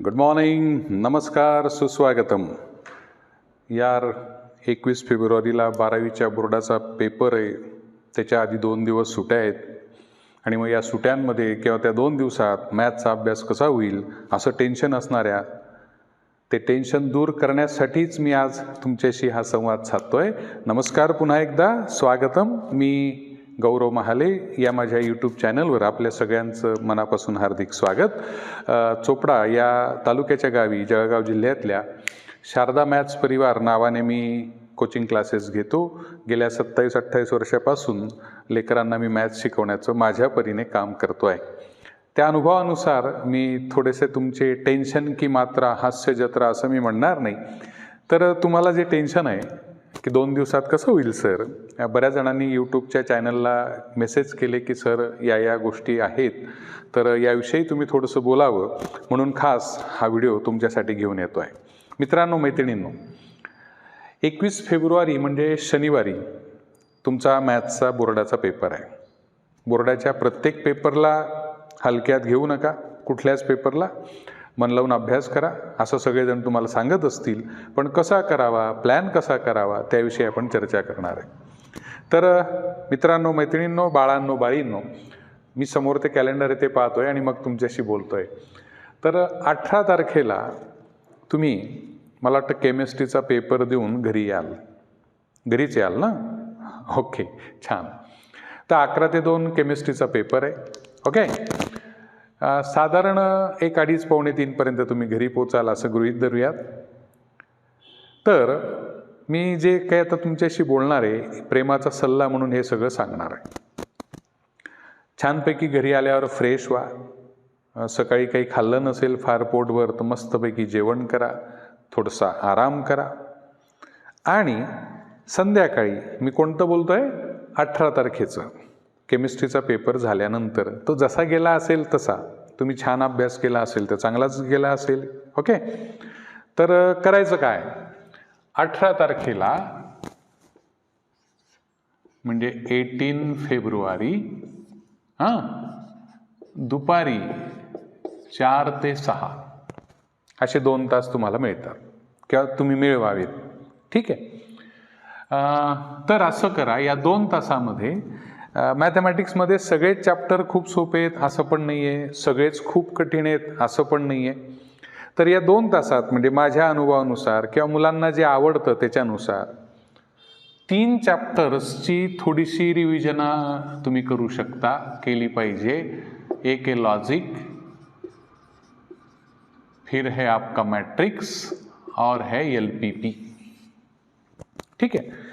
Good morning, नमस्कार, सुस्वागतम. यार 21 फेब्रुवारीला 12वीच्या बोर्डाचा पेपर आहे. त्याच्या आधी 2 दिवस सुट्या आहेत आणि मग या सुट्यांमध्ये किंवा त्या 2 दिवसात मॅथ्सचा अभ्यास कसा होईल असं टेन्शन असणाऱ्या ते टेन्शन दूर करण्यासाठीच मी आज तुमच्याशी हा संवाद साधतोय. नमस्कार, पुन्हा एकदा स्वागतम. मी गौरव महाले या माझ्या यूट्यूब चॅनलवर आपल्या सगळ्यांचं मनापासून हार्दिक स्वागत. चोपडा या तालुक्याच्या गावी जळगाव जिल्ह्यातल्या शारदा मॅथ्स परिवार नावाने मी कोचिंग क्लासेस घेतो. गेल्या 27-28 वर्षापासून लेकरांना मी मॅथ्स शिकवण्याचं माझ्या परीने काम करतो आहे. त्या अनुभवानुसार मी थोडेसे तुमचे टेन्शन की मात्रा हास्य जत्रा असं मी म्हणणार नाही, तर तुम्हाला जे टेन्शन आहे की 2 दिवसात कसं होईल सर. बऱ्याच जणांनी यूट्यूबच्या चॅनलला मेसेज केले की सर या गोष्टी आहेत, तर याविषयी तुम्ही थोडंसं बोलावं म्हणून खास हा व्हिडिओ तुमच्यासाठी घेऊन येतो आहे. मित्रांनो, मैत्रिणींनो, 21 फेब्रुवारी म्हणजे शनिवारी तुमचा मॅथ्सचा बोर्डाचा पेपर आहे. बोर्डाच्या प्रत्येक पेपरला हलक्यात घेऊ नका, कुठल्याच पेपरला मन लावून अभ्यास करा असं सगळेजण तुम्हाला सांगत असतील, पण कसा करावा, प्लॅन कसा करावा त्याविषयी आपण चर्चा करणार आहे. तर मित्रांनो, मैत्रिणींनो, बाळांनो, बाळींनो, मी समोर ते कॅलेंडर आहे ते पाहतोय आणि मग तुमच्याशी बोलतोय. तर 18 तारखेला तुम्ही मला वाटतं केमिस्ट्रीचा पेपर देऊन घरी याल. घरीच याल ना? ओके, छान. तर 11 ते 2 केमिस्ट्रीचा पेपर आहे. ओके, साधारण 1:30-1:45 पर्यंत तुम्ही घरी पोचाल असं गृहीत धरूयात. तर मी जे काही आता तुमच्याशी बोलणार आहे प्रेमाचा सल्ला म्हणून हे सगळं सांगणार आहे. छानपैकी घरी आल्यावर फ्रेश व्हा. सकाळी काही खाल्लं नसेल फार पोटभर तर मस्तपैकी जेवण करा, थोडासा आराम करा आणि संध्याकाळी मी कोणतं बोलतोय 18 तारखेचं केमिस्ट्रीचा पेपर झाल्यानंतर तो जसा गेला असेल तसा, तुम्ही छान अभ्यास केला असेल तर चांगलाच गेला असेल. ओके, तर करायचं काय, 18 तारखेला म्हणजे 18 फेब्रुवारी दुपारी 4 ते 6 असे 2 तास तुम्हाला मिळतात किंवा तुम्ही मिळवावेत. ठीक आहे. तर असं करा, या 2 तासामध्ये मॅथमॅटिक्समध्ये सगळेच चॅप्टर खूप सोपे आहेत असं पण नाही आहे, सगळेच खूप कठीण आहेत असं पण नाही आहे. तर या 2 तासात म्हणजे माझ्या अनुभवानुसार किंवा मुलांना जे आवडतं त्याच्यानुसार 3 चॅप्टर्सची थोडीशी रिव्हिजन तुम्ही करू शकता, केली पाहिजे. एक आहे लॉजिक, फिर है आपका मैट्रिक्स और है LPP. ठीक आहे.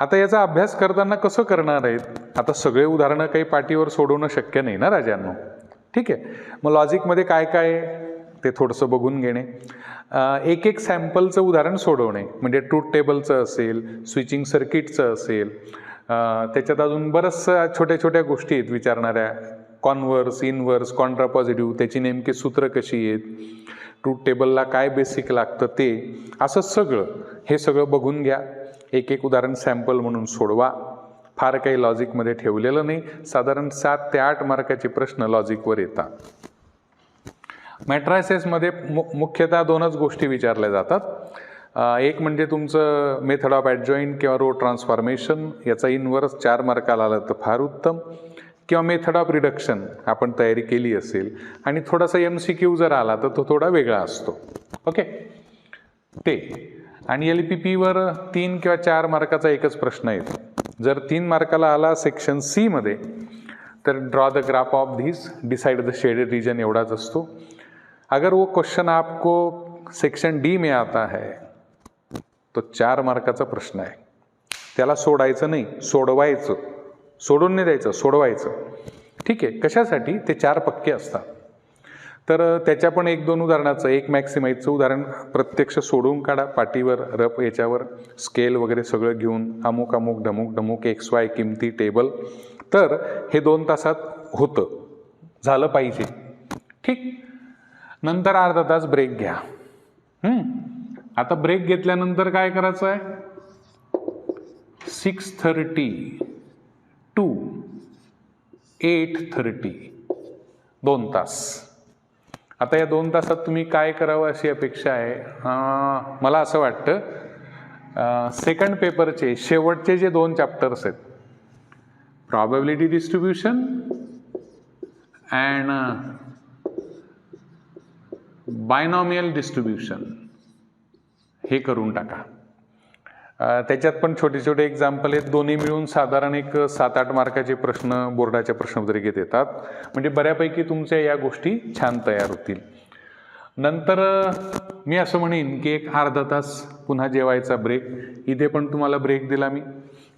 आता याचा अभ्यास करताना कसं करणार आहेत, आता सगळे उदाहरणं काही पाटीवर सोडवणं शक्य नाही ना राजांनो. ठीक आहे. मग लॉजिकमध्ये काय काय ते थोडंसं बघून घेणे, एक सॅम्पलचं उदाहरण सोडवणे, म्हणजे ट्रूथ टेबलचं असेल, स्विचिंग सर्किटचं असेल, त्याच्यात अजून बरंचसं छोट्या छोट्या गोष्टी आहेत विचारणाऱ्या, कॉन्व्हर्स, इनव्हर्स, कॉन्ट्रापॉझिटिव्ह, त्याची नेमकी सूत्र कशी आहेत, ट्रूथ टेबलला काय बेसिक लागतं ते, असं सगळं हे सगळं बघून घ्या. एक उदाहरण सॅम्पल म्हणून सोडवा. फार काही लॉजिकमध्ये ठेवलेलं नाही, साधारण 7 ते 8 मार्काचे प्रश्न लॉजिकवर येतात. मॅट्रायसेसमध्ये मुख्यतः 2च गोष्टी विचारल्या जातात. एक म्हणजे तुमचं मेथड ऑफ ॲडजॉईंट किंवा रो ट्रान्सफॉर्मेशन, याचा इनव्हर्स 4 मार्काला आलं तर फार उत्तम, किंवा मेथड ऑफ रिडक्शन आपण तयारी केली असेल आणि थोडासा MCQ जर आला तर तो थोडा वेगळा असतो. ओके, ते. आणि LPPवर 3 किंवा 4 मार्काचा एकच प्रश्न येतो. जर 3 मार्काला आला सेक्शन C मध्ये तर draw the graph of this, decide the shaded region एवढाच असतो. अगर वो क्वेश्चन आपको सेक्शन D में आता है तो 4 मार्काचा प्रश्न आहे. त्याला सोडायचं नाही, सोडवायचं. सोडून नाही द्यायचं, सोडवायचं. ठीक आहे. कशासाठी, ते 4 पक्के असतात. तर त्याच्या पण 1-2 उदाहरणाचं, एक मॅक्सिमाइजचं उदाहरण प्रत्यक्ष सोडवून काढा पाटीवर, रफ याच्यावर स्केल वगैरे सगळं घेऊन, अमुक अमुक ढमुक ढमुक XY किमती टेबल. तर हे 2 तासात होतं, झालं पाहिजे. ठीक. नंतर अर्धा तास ब्रेक घ्या. आता ब्रेक घेतल्यानंतर काय करायचं आहे, 6:30 to 8:30 2 तास. आता या 2 तासात तुम्ही काय करावं अशी अपेक्षा आहे? मला असं वाटतं सेकंड पेपरचे शेवटचे जे 2 चॅप्टर्स आहेत, probability distribution and binomial distribution, हे करून टाका. त्याच्यात पण छोटे छोटे एक्झाम्पल आहेत. दोन्ही मिळून साधारण एक 7-8 मार्काचे प्रश्न बोर्डाच्या प्रश्नपत्रिकेत येतात. म्हणजे बऱ्यापैकी तुमच्या या गोष्टी छान तयार होतील. नंतर मी असं म्हणेन की एक अर्धा तास पुन्हा जेवायचा ब्रेक. इथे पण तुम्हाला ब्रेक दिला मी.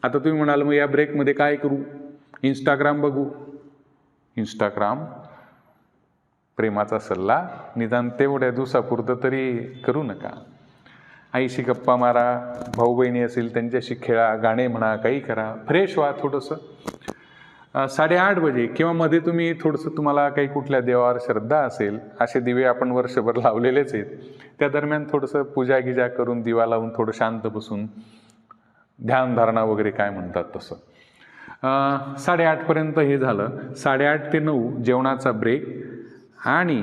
आता तुम्ही म्हणाल मग या ब्रेकमध्ये काय करू? इंस्टाग्राम बघू. इंस्टाग्राम, प्रेमाचा सल्ला, निदान तेवढ्या दिवसापुरतं तरी करू नका. आईशी गप्पा मारा, भाऊ बहिणी असेल त्यांच्याशी खेळा, गाणे म्हणा, काही करा, फ्रेश व्हा थोडंसं. 8:30 वाजे किंवा मध्ये तुम्ही थोडंसं, तुम्हाला काही कुठल्या देवावर श्रद्धा असेल, असे दिवे आपण वर्षभर लावलेलेच आहेत, त्या दरम्यान थोडंसं पूजा गिजा करून दिवा लावून थोडं शांत बसून ध्यानधारणा वगैरे काय म्हणतात तसं. 8:30 पर्यंत हे झालं. 8:30 ते 9 जेवणाचा ब्रेक आणि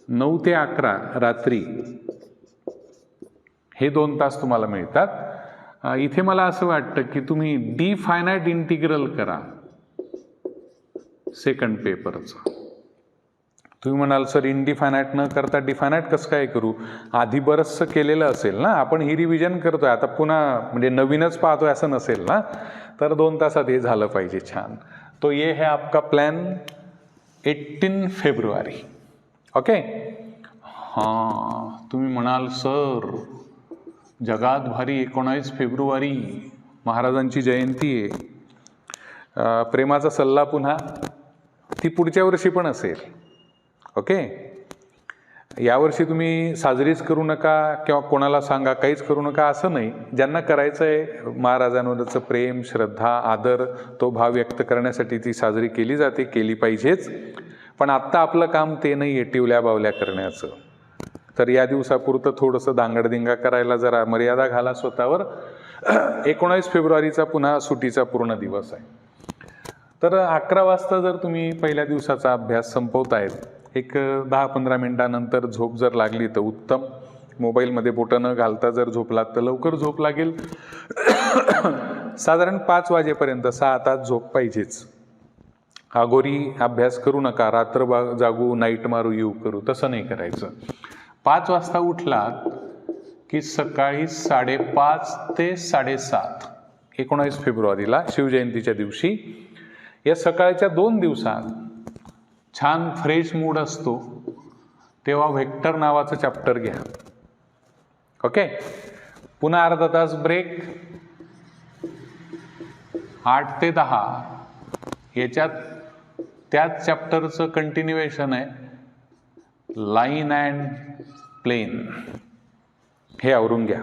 9 ते 11 रात्री हे 2 तास तुम्हाला मिळतात. इथे मला असं वाटतं की तुम्ही डिफायनाईट इंटिग्रल करा सेकंड पेपरचं. तुम्ही म्हणाल सर इनडिफायनाईट न करता डिफायनाईट कसं काय करू? आधी बरंचसं केलेलं असेल ना, आपण ही रिव्हिजन करतोय, आता पुन्हा म्हणजे नवीनच पाहतोय असं नसेल ना, तर 2 तासात हे झालं पाहिजे छान. तो ये है आपका प्लॅन 18 फेब्रुवारी. ओके. तुम्ही म्हणाल सर जगात भारी 19 फेब्रुवारी महाराजांची जयंती आहे. प्रेमाचा सल्ला पुन्हा ती पुढच्या वर्षी पण असेल. ओके. यावर्षी तुम्ही साजरीच करू नका किंवा कोणाला सांगा काहीच करू नका असं नाही. ज्यांना करायचं आहे महाराजांवरचं प्रेम, श्रद्धा, आदर, तो भाव व्यक्त करण्यासाठी ती साजरी केली जाते, केली पाहिजेच. पण आत्ता आपलं काम ते नाही आहे टिवल्या बावल्या करण्याचं. तर या दिवसापुरतं थोडंसं दांगडदिंगा करायला जरा मर्यादा घाला स्वतःवर. 19 फेब्रुवारीचा पुन्हा सुटीचा पूर्ण दिवस आहे. तर 11 वाजता जर तुम्ही पहिल्या दिवसाचा अभ्यास संपवतायत, एक 10-15 मिनिटानंतर झोप जर लागली तर उत्तम. मोबाईलमध्ये बोटं न घालता जर झोपलात तर लवकर झोप लागेल. साधारण 5 वाजेपर्यंत 6 तास झोप पाहिजेच. अघोरी अभ्यास करू नका, रात्र जागू, नाईट मारू, येऊ करू, तसं नाही करायचं. 5 वाजता उठलात की सकाळी 5:30 ते 7:30 19 फेब्रुवारीला शिवजयंतीच्या दिवशी या सकाळच्या 2 दिवसात छान फ्रेश मूड असतो, तेव्हा व्हेक्टर नावाचं चॅप्टर घ्या. ओके. पुन्हा अर्धा तास ब्रेक. 8 ते 10 याच्यात त्याच चॅप्टरचं कंटिन्युएशन आहे, लाईन अँड प्लेन. हे आवरून घ्या.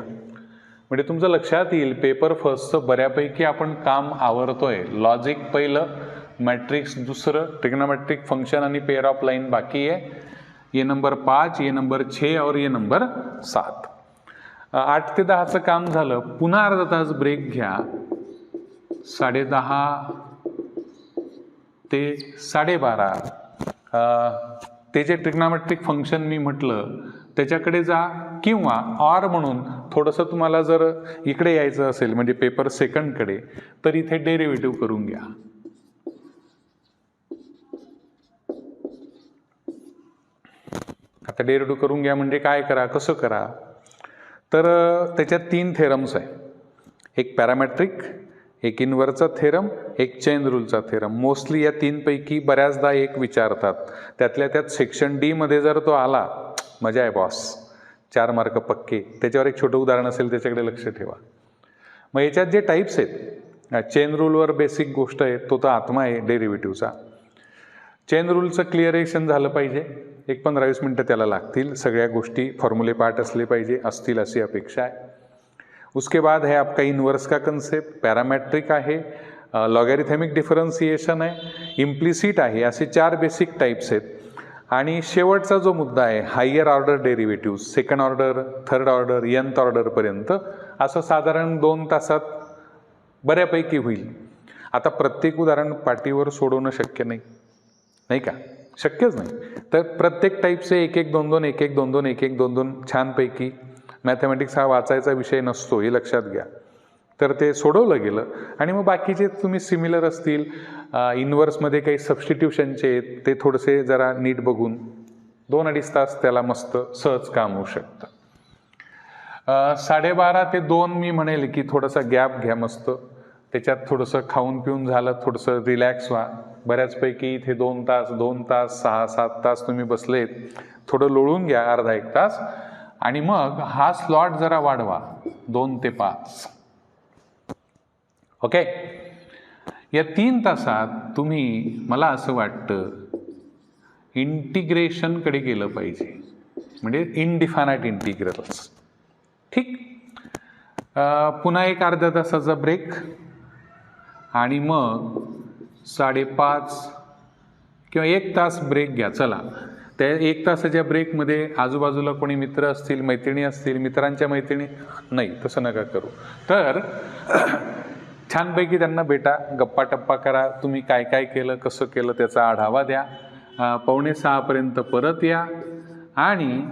म्हणजे तुमचं लक्षात येईल पेपर फर्स्टचं बऱ्यापैकी आपण काम आवरतोय. लॉजिक पहिलं, मॅट्रिक्स दुसरं, ट्रिग्नोमेट्रिक फंक्शन आणि पेअर ऑफ लाईन बाकी आहे. ये नंबर 5, ये नंबर 6 और ये नंबर 7. 8 ते 10चं काम झालं. पुन्हा अर्धा तास ब्रेक घ्या. 10:30 ते 12:30 ते जे ट्रिग्नोमेट्रिक फंक्शन मी म्हटलं त्याच्याकडे जा, किंवा ऑर म्हणून थोडंसं तुम्हाला जर इकडे यायचं असेल म्हणजे पेपर सेकंडकडे, तर इथे डेरिव्हेटिव्ह करून घ्या. आता डेरिव्हेटिव्ह करून घ्या म्हणजे काय करा, कसं करा? तर त्याच्यात 3 थेरम्स आहे. एक पॅरामेट्रिक, एक इनव्हर्सचा थेरम, एक चेन रूलचा थेरम. मोस्टली या 3 पैकी बऱ्याचदा एक विचारतात. त्यातल्या त्यात सेक्शन डी मध्ये जर तो आला, मजा आहे बॉस, 4 मार्क पक्के. त्याच्यावर एक छोटं उदाहरण असेल त्याच्याकडे लक्ष ठेवा. मग याच्यात जे टाईप्स आहेत, चेन रूलवर बेसिक गोष्ट आहे, तो तर आत्मा आहे डेरिव्हेटिव्हचा. चेन रूलचं क्लिअरेशन झालं पाहिजे. एक 15-20 मिनटं त्याला लागतील. सगळ्या गोष्टी फॉर्म्युले पार्ट असले पाहिजे, असतील अशी अपेक्षा आहे. उसके बाद है आपका इन्वर्स का कंसेप्ट, पॅरामेट्रिक आहे, लॉगॅरिथमिक डिफरन्सिएशन आहे, इम्प्लिसिट आहे. असे 4 बेसिक टाईप्स आहेत. आणि शेवटचा जो मुद्दा आहे higher order derivative, second order, third order, nth ऑर्डरपर्यंत, असं साधारण 2 तासात बऱ्यापैकी होईल. आता प्रत्येक उदाहरण पाटीवर सोडवणं शक्य नाही, नाही का? शक्यच नाही. तर प्रत्येक टाईपचे 1-1, 2-2, 1-1, 2-2, 1-1, 2-2 छानपैकी. मॅथमॅटिक्स हा वाचायचा विषय नसतो हे लक्षात घ्या. तर ते सोडवलं गेलं आणि मग बाकीचे तुम्ही सिमिलर असतील, इन्व्हर्समध्ये काही सबस्टिट्यूशनचे आहेत ते थोडेसे जरा नीट बघून 2-2.5 तास त्याला मस्त सहज काम होऊ शकतं. 12:30 ते 2 मी म्हणेल की थोडासा गॅप घ्या मस्त. त्याच्यात थोडंसं खाऊन पिऊन झालं, थोडंसं रिलॅक्स व्हा. बऱ्याचपैकी इथे 2 तास 6-7 तास तुम्ही बसलेत, थोडं लोळून घ्या अर्धा-1 तास आणि मग हा स्लॉट जरा वाढवा 2 ते 5. ओके. या 3 तासात तुम्ही, मला असं वाटतं, इंटिग्रेशनकडे गेलं पाहिजे, म्हणजे इनडिफायनाईट इंटिग्रल्स. ठीक. पुन्हा एक अर्ध्या तासाचा ब्रेक आणि मग 5:30 किंवा 1 तास ब्रेक घ्या. चला, त्या 1 तासाच्या ब्रेकमध्ये आजूबाजूला कोणी मित्र असतील, मैत्रिणी असतील, मित्रांच्या मैत्रिणी, नाही तसं नका करू. तर छानपैकी त्यांना भेटा, गप्पा टप्पा करा, तुम्ही काय काय केलं, कसं केलं त्याचा आढावा द्या. 5:45 परत या आणि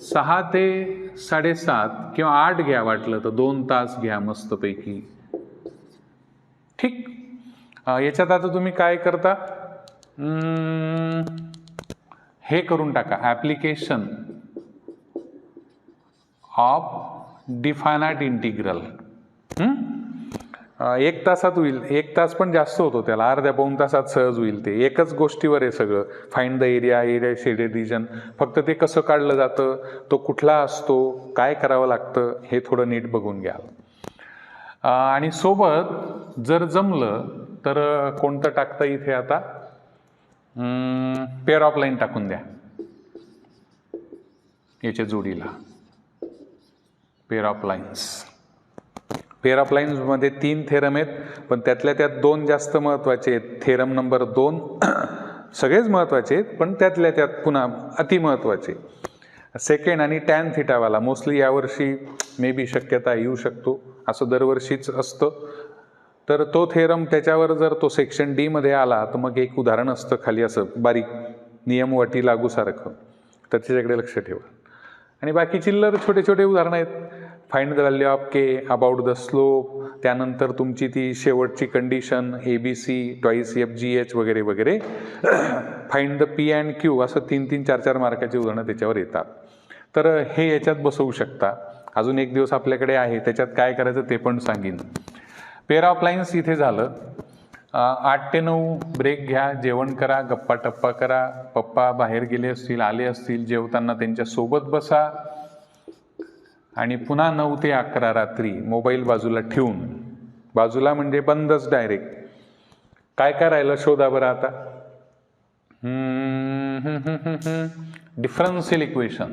6 ते 7:30 किंवा 8 घ्या, वाटलं तर 2 तास घ्या मस्तपैकी. ठीक. याच्यात आता तुम्ही काय करता, हे करून टाका, ॲप्लिकेशन ऑफ डिफायनाईट इंटिग्रल. 1 तासात होईल. 1 तास पण जास्त होतो त्याला, अर्ध्या-पाऊण तासात सहज होईल. ते एकच गोष्टीवर आहे सगळं. Find the area shaded region. फक्त ते कसं काढलं जातं, तो कुठला असतो, काय करावं लागतं, हे थोडं नीट बघून घ्याल. आणि सोबत जर जमलं तर कोणतं टाकतं इथे आता, पेअर ऑफ लाईन टाकून द्या याच्या जोडीला. Pair of lines. Pair of लाईन्समध्ये 3 थेरम आहेत, पण त्यातल्या त्यात 2 जास्त महत्त्वाचे आहेत. थेरम नंबर 2 सगळेच महत्त्वाचे आहेत, पण त्यातल्या त्यात पुन्हा अतिमहत्त्वाचे सेकंड आणि टॅन थिटावाला. मोस्टली यावर्षी मे बी शक्यता येऊ शकतो, असं दरवर्षीच असतं. तर तो थेरम, त्याच्यावर जर तो सेक्शन डी मध्ये आला तर मग एक उदाहरण असतं खाली असं बारीक नियम वाटी लागू सारखं, तर त्याच्याकडे लक्ष ठेवा. आणि बाकी चिल्लर छोटे छोटे उदाहरणं आहेत. Find the value of K, about the slope, त्यानंतर तुमची ती शेवटची कंडिशन ABC, ट्वाईस FGH वगैरे वगैरे. Find the P and Q, असं 3-3, 4-4 मार्काची उदाहरणं त्याच्यावर येतात. तर हे याच्यात बसवू शकता. अजून एक दिवस आपल्याकडे आहे, त्याच्यात काय करायचं ते पण सांगेन. पेअर ऑफ लाईन्स इथे झालं. 8 ते 9 ब्रेक घ्या, जेवण करा, गप्पा टप्पा करा. पप्पा बाहेर गेले असतील, आले असतील, जेवताना त्यांच्या सोबत बसा. आणि पुन्हा 9 ते 11 रात्री मोबाईल बाजूला ठेवून, बाजूला म्हणजे बंदच डायरेक्ट. काय काय राहिलं शोधा बरं आता. Differential equation.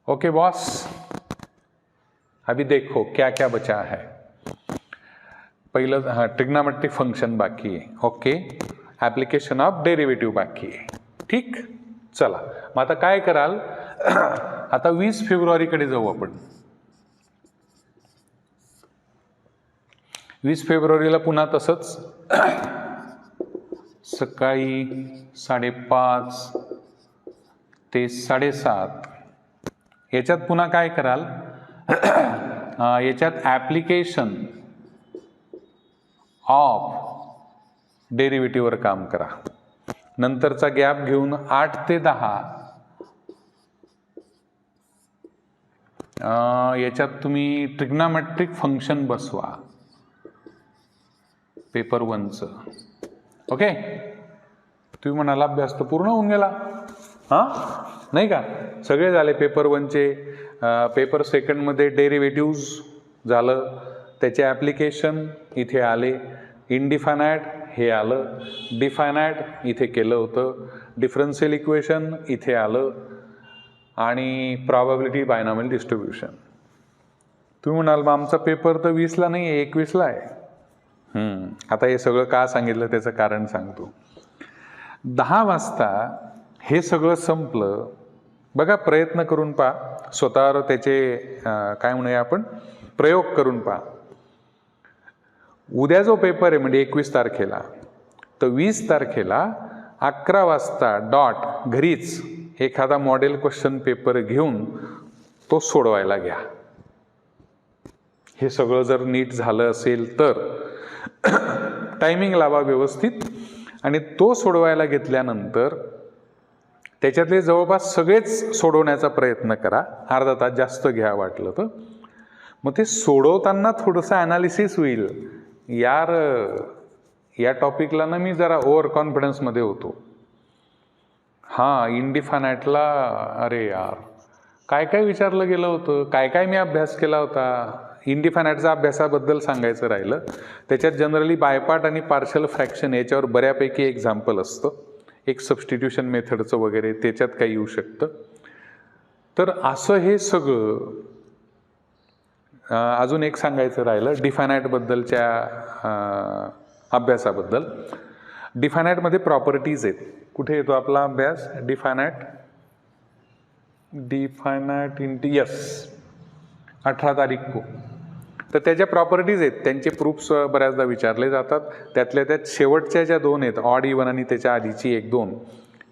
ओके बॉस, अभी देखो क्या क्या बचा है. पहिलं ट्रिग्नोमेट्रिक फंक्शन बाकी आहे. ओके. ॲप्लिकेशन ऑफ डेरिव्हेटिव्ह बाकी आहे. ठीक. चला, मग आता काय कराल, आता 20 फेब्रुवारीकडे जाऊ आपण. 20 फेब्रुवारीला पुन्हा तसंच सकाळी 5:30 ते 7:30. याच्यात पुन्हा काय कराल, याच्यात ॲप्लिकेशन ऑफ डेरिव्हेटिव्हवर काम करा. नंतरचा गॅप घेऊन 8 ते 10 याच्यात तुम्ही ट्रिग्नोमेट्रिक फंक्शन बसवा पेपर 1चं. ओके. तुम्ही म्हणाला अभ्यास तर पूर्ण होऊन गेला, हां नाही का? सगळे झाले पेपर 1चे. पेपर 2मध्ये डेरिव्हेटिव्ज झालं, त्याचे ॲप्लिकेशन इथे आले. इनडिफायनाईट हे आलं, डिफायनाईट इथे केलं होतं, डिफरन्शियल इक्वेशन इथे आलं, आणि प्रॉबॅबिलिटी बायनॉमियल डिस्ट्रीब्युशन. तुम्ही म्हणाल मग आमचा पेपर तर 20ला नाही आहे, 21ला आहे. आता हे सगळं का सांगितलं त्याचं कारण सांगतो. 10 वाजता हे सगळं संपलं. बघा, प्रयत्न करून पहा, स्वतःवर त्याचे काय म्हणूया आपण, प्रयोग करून पहा. उद्या जो पेपर आहे म्हणजे 21 तारखेला, तर 20 तारखेला 11 वाजता डॉट घरीच एखादा मॉडेल क्वेश्चन पेपर घेऊन तो सोडवायला घ्या. हे सगळं जर नीट झालं असेल तर टायमिंग लावा व्यवस्थित, आणि तो सोडवायला घेतल्यानंतर त्याच्यातले जवळपास सगळेच सोडवण्याचा प्रयत्न करा. अर्धा तास जास्त घ्या वाटलं तर. मग ते सोडवताना थोडंसं ॲनालिसिस होईल, यार या टॉपिकला ना मी जरा ओव्हर कॉन्फिडन्समध्ये होतो. हां, इंडिफायनाईटला अरे यार काय काय विचारलं गेलं होतं, काय काय मी अभ्यास केला होता. इंडिफायनाईटच्या अभ्यासाबद्दल सांगायचं राहिलं, त्याच्यात जनरली बायपार्ट आणि पार्शल फ्रॅक्शन याच्यावर बऱ्यापैकी एक्झाम्पल असतं. एक सबस्टिट्यूशन मेथडचं वगैरे त्याच्यात काही येऊ शकतं. तर असं हे सगळं. अजून एक सांगायचं राहिलं डिफायनाईटबद्दलच्या अभ्यासाबद्दल. डिफायनाईटमध्ये प्रॉपर्टीज आहेत. कुठे येतो आपला अभ्यास डिफायनाईट यस 18 तारीख को. तर त्याच्या प्रॉपर्टीज आहेत, त्यांचे प्रूफ्स बऱ्याचदा विचारले जातात. त्यातल्या त्यात शेवटच्या ज्या 2 आहेत, ऑड इवन आणि त्याच्या आधीची 1-2,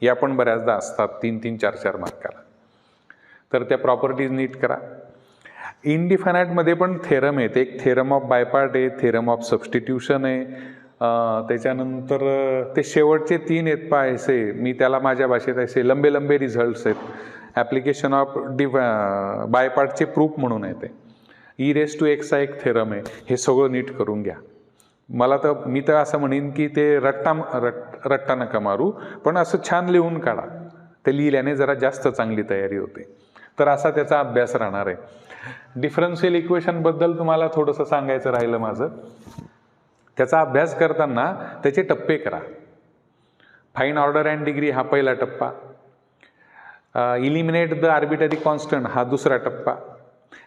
या पण बऱ्याचदा असतात 3-3, 4-4 मार्काला. तर त्या प्रॉपर्टीज नीट करा. इनडिफायनाईटमध्ये पण थेरम आहेत. एक थेरम ऑफ बायपार्ट आहे, थेरम ऑफ सबस्टिट्यूशन आहे, त्याच्यानंतर ते शेवटचे 3 आहेत असे, मी त्याला माझ्या भाषेत असे लंबे रिझल्ट्स आहेत. ॲप्लिकेशन ऑफ बायपार्टचे प्रूफ म्हणून आहे ते. e⁻x चा एक थेरम आहे. हे सगळं नीट करून घ्या. मी तर असं म्हणेन की ते रट्टा नका मारू, पण असं छान लिहून काढा. ते लिहिल्याने जरा जास्त चांगली तयारी होते. तर असा त्याचा अभ्यास राहणार आहे. डिफरन्शियल इक्वेशनबद्दल तुम्हाला थोडंसं सांगायचं राहिलं माझं. त्याचा अभ्यास करताना त्याचे टप्पे करा. फाईन ऑर्डर अँड डिग्री हा पहिला टप्पा, इलिमिनेट द आर्बिटरी कॉन्स्टंट हा दुसरा टप्पा,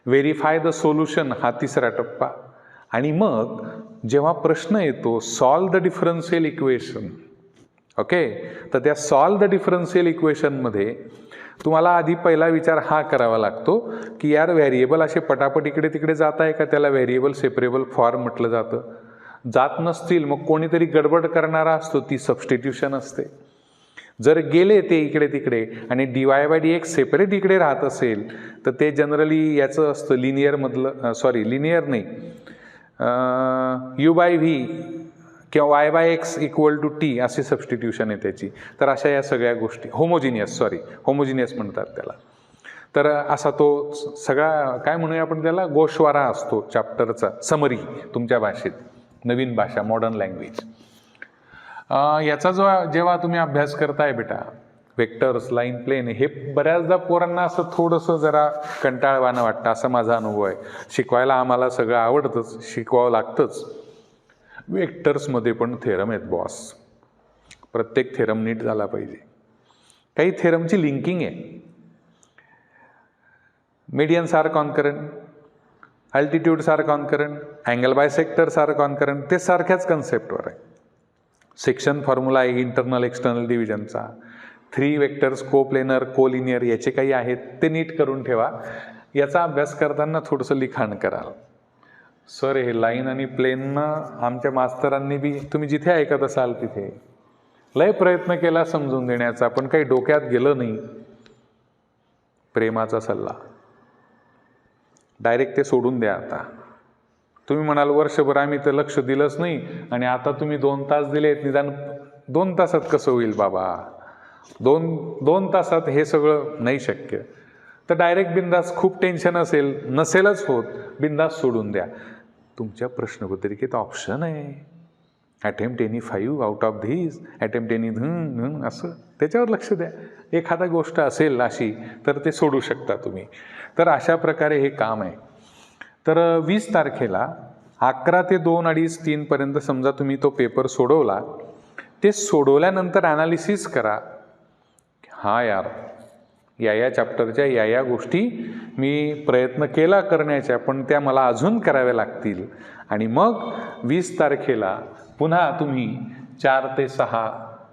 व्हेरीफाय द सोल्युशन हा तिसरा टप्पा, आणि मग जेव्हा प्रश्न येतो solve the differential equation. Okay, तर त्या सॉल्व द डिफरन्शियल इक्वेशनमध्ये तुम्हाला आधी पहिला विचार हा करावा लागतो की यार व्हेरिएबल असे पटापट इकडे तिकडे जात आहे का, त्याला व्हेरिएबल सेपरेबल फॉर्म म्हटलं जातं. जात नसतील मग कोणीतरी गडबड करणारा असतो, ती सबस्टिट्यूशन असते. जर गेले ते इकडे तिकडे आणि dy/dx सेपरेट इकडे राहत असेल तर ते जनरली याचं असतं लिनियर नाही, u/v किंवा y/x = t अशी सबस्टिट्यूशन आहे त्याची. तर अशा या सगळ्या गोष्टी होमोजिनियस म्हणतात त्याला. तर असा तो सगळा काय म्हणूया आपण त्याला गोषवारा असतो चॅप्टरचा, समरी तुमच्या भाषेत, नवीन भाषा, मॉडर्न लँग्वेज. याचा जेव्हा तुम्ही अभ्यास करताय बेटा, वेक्टर्स, लाईन, प्लेन, हे बऱ्याचदा पोरांना असं थोडंसं जरा कंटाळवाणं वाटतं, असा माझा अनुभव आहे. शिकवायला आम्हाला सगळं आवडतंच, शिकवावं लागतंच. वेक्टर्समध्ये पण थेरम आहेत बॉस. प्रत्येक थेरम नीट झाला पाहिजे. काही थेरमची लिंकिंग आहे. Medians are concurrent, altitudes are concurrent, angle bisectors are concurrent, ते सारख्याच कन्सेप्टवर आहे. सेक्शन फॉर्म्युला आहे इंटरनल एक्सटर्नल डिव्हिजनचा. 3 वेक्टर्स कोप्लेनर, कोलिनियर याचे काही आहेत ते नीट करून ठेवा. याचा अभ्यास करताना थोडंसं लिखाण कराल. सर हे लाईन आणि प्लेननं आमच्या मास्तरांनी बी, तुम्ही जिथे ऐकत असाल तिथे लय प्रयत्न केला समजून देण्याचा, पण काही डोक्यात गेलं नाही. प्रेमाचा सल्ला, डायरेक्ट ते सोडून द्या. आता तुम्ही म्हणाल वर्षभर आम्ही तर लक्ष दिलंच नाही आणि आता तुम्ही 2 तास दिलेत, निदान 2 तासात कसं होईल बाबा, 2 तासात हे सगळं नाही शक्य. तर डायरेक्ट बिंदास, खूप टेन्शन नसेलच होत, बिंदास सोडून द्या. तुमच्या प्रश्नपत्रिकेत ऑप्शन आहे, attempt any 5 out of धीज, attempt any असं, त्याच्यावर लक्ष द्या. एखादा गोष्ट असेल अशी तर ते सोडू शकता तुम्ही. तर अशा प्रकारे हे काम आहे. तर 20 तारखेला 11 ते 2, 2:30, 3 पर्यंत समजा तुम्ही तो पेपर सोडवला. ते सोडवल्यानंतर ॲनालिसिस करा. हा यार, या चॅप्टरच्या या गोष्टी मी प्रयत्न केला करण्याच्या, पण त्या मला अजून कराव्या लागतील. आणि मग 20 तारखेला पुन्हा तुम्ही 4 ते 6,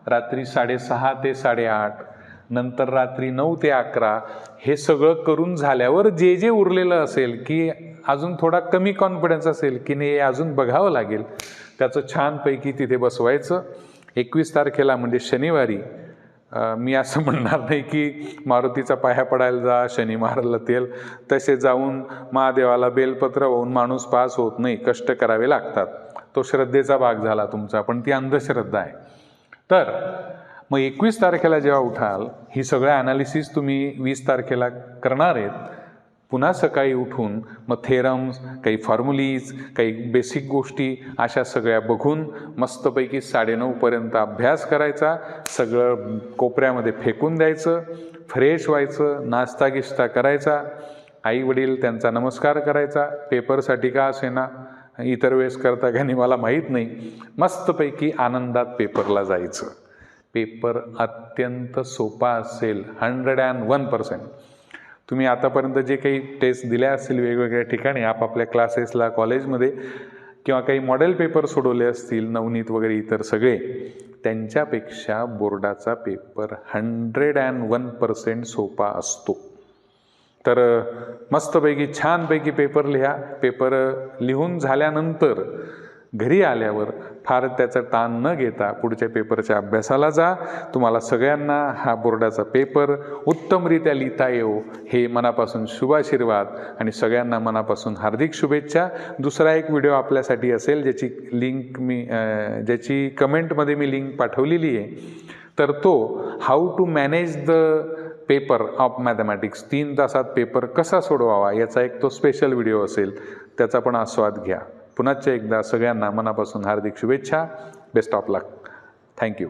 रात्री 6:30 ते 8:30, नंतर रात्री 9 ते 11 हे सगळं करून झाल्यावर जे उरलेलं असेल की अजून थोडा कमी कॉन्फिडन्स असेल की नाही, अजून बघावं लागेल, त्याचं छानपैकी तिथे बसवायचं. 21 तारखेला म्हणजे शनिवारी मी असं म्हणणार नाही की मारुतीचा पाया पडायला जा, शनी महाराजला तेल, तसे जाऊन महादेवाला बेलपत्र होऊन माणूस पास होत नाही, कष्ट करावे लागतात. तो श्रद्धेचा भाग झाला तुमचा, पण ती अंधश्रद्धा आहे. तर मग 21 तारखेला जेव्हा उठाल, ही सगळं ॲनालिसिस तुम्ही 20 तारखेला करणार आहेत. पुन्हा सकाळी उठून मग थेरम्स, काही फॉर्म्युलीज, काही बेसिक गोष्टी अशा सगळ्या बघून मस्तपैकी 9:30पर्यंत अभ्यास करायचा, सगळं कोपऱ्यामध्ये फेकून द्यायचं, फ्रेश व्हायचं, नाश्ता गिश्ता करायचा, आई वडील त्यांचा नमस्कार करायचा, पेपरसाठी का असेना, इतर वेळेस करता का नाही मला माहीत नाही, मस्तपैकी आनंदात पेपरला जायचं. पेपर अत्यंत सोपा असेल, 101%. तुम्ही आतापर्यंत जे काही टेस्ट दिल्या असतील वेगवेगळ्या ठिकाणी आपापल्या क्लासेसला, कॉलेजमध्ये, किंवा काही मॉडेल पेपर सोडवले असतील, नवनीत वगैरे इतर सगळे, त्यांच्यापेक्षा बोर्डाचा पेपर 101% सोपा असतो. तर मस्तपैकी छानपैकी पेपर लिहा. पेपर लिहून झाल्यानंतर घरी आल्यावर फार त्याचा ताण न घेता पुढच्या पेपरच्या अभ्यासाला जा. तुम्हाला सगळ्यांना हा बोर्डाचा पेपर उत्तमरित्या लिहिता येवो हे मनापासून शुभाशीर्वाद आणि सगळ्यांना मनापासून हार्दिक शुभेच्छा. दुसरा एक व्हिडिओ आपल्यासाठी असेल ज्याची कमेंटमध्ये मी लिंक पाठवलेली आहे. तर तो how to manage the paper of mathematics, 3 तासात पेपर कसा सोडवावा याचा एक तो स्पेशल व्हिडिओ असेल, त्याचा पण आस्वाद घ्या. पुन्हा एकदा सगळ्यांना मनापासून हार्दिक शुभेच्छा. Best of luck. थँक्यू.